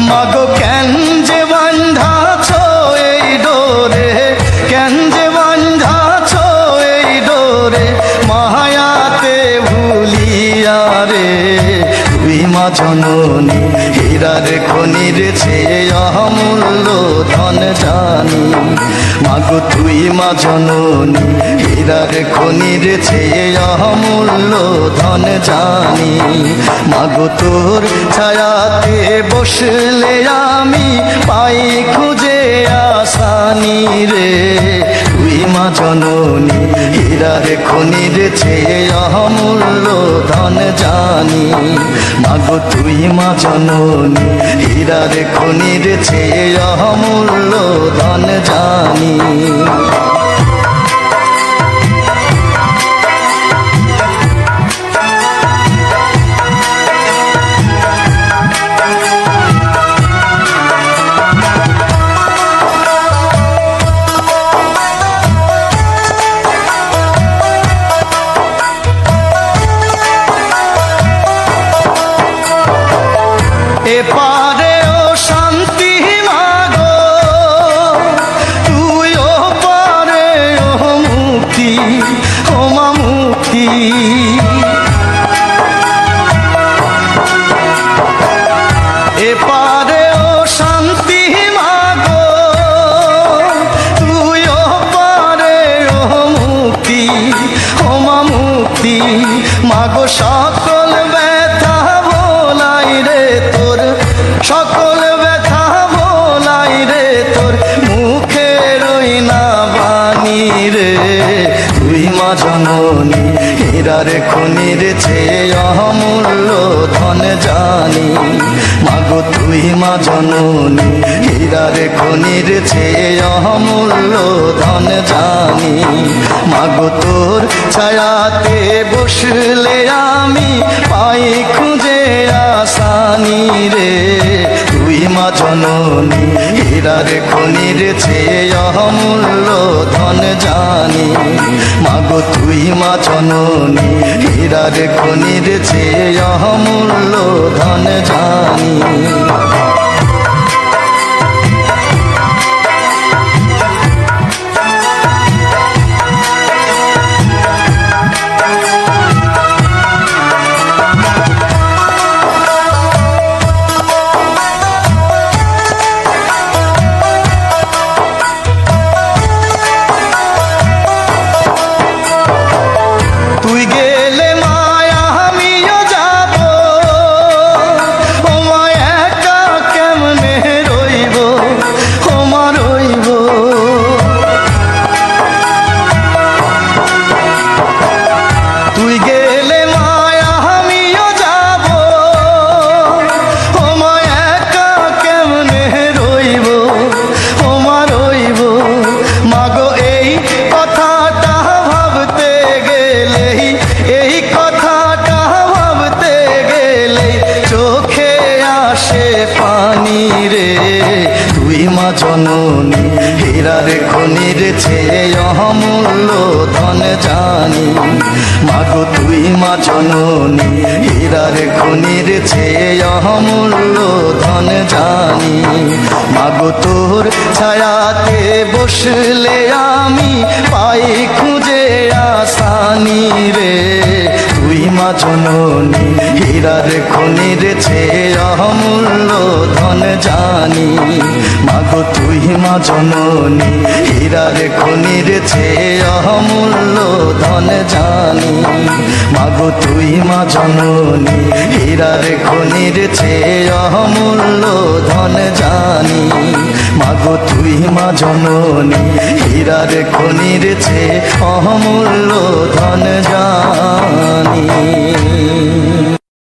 মাগো কেন যে বাঁধাছ এই ডোরে, কেন যে বাঁধাছ এই ডোরে, মায়াতে ভুলিয়া রে। তুই মা জননী হীরার খনির চেয়ে অমূল্য ধন জানি। মাগো তুই মা জননী হীরার খনির চেয়ে অমূল্য ধন জানি। মাগো তোর ছায়াতে বসলে আমি পাই খুঁজে আসানি রে। তুই মা জননী হীরার খনির চেয়ে অমূল্য ধন জানি। মাগো তুই মা জননী হীরার খনির চেয়ে অমূল্য ধন জানি। এপারে ও শান্তি মাগো, তুই ও পারে ও মুক্তি, ও মা মুক্তি। এপারে ও শান্তি মাগো, তুই ও পারে ও মুক্তি, ও মা মুক্তি। মাগো সকল ব্যথা ভোলাই রে তোর, সকল ব্যথা ভোলাই রে তোর, মুখে রই না বাণী রে। তুই মা জননী হীরার খনির চেয়ে অমূল্য ধন জানি। মাগো তুই মা জননী হীরার খনির চেয়ে অমূল্য ধন জানি। মাগো তোর ছায়াতে বসলে আমি পাই খুঁজে আসানি রে। তুই মা জননী হীরার খনির চেয়ে অমূল্য ধন জানি। মাগো তুই মা জননী হীরার খনির চেয়ে অমূল্য ধন জানি। তুই গেলে মায়া আমিও যাব, ও মা একা কেমনে রইব, ও মা রইব। তুই গেলে মায়া আমিও যাব, ও মা একা কেমনে রইব, ও মা রইব। মাগো এই কথাটা ভাবতে গেলেই, এই কথাটা ভাবতে গেলেই চোখে আসে পানি রে। তুই মা জননী হীরার খনির চেয়ে অমূল্য ধন জানি। মাগো তুই মা জননী হীরার খনির চেয়ে অমূল্য ধন জানি। মাগো তোর ছায়াতে বসলে আমি পাই খুঁজে আসানি রে। তুই মা জননী হীরার খনির চেয়ে অমূল্য ধন জানি। মাগো তুই মা জননী হীরার খনির চেয়ে অমূল্য ধন জানি। মাগো তুই মা জননী হীরার খনির চেয়ে অমূল্য ধন জানি। মাগো তুই মা জননী হীরার খনির চেয়ে অমূল্য ধন জানি।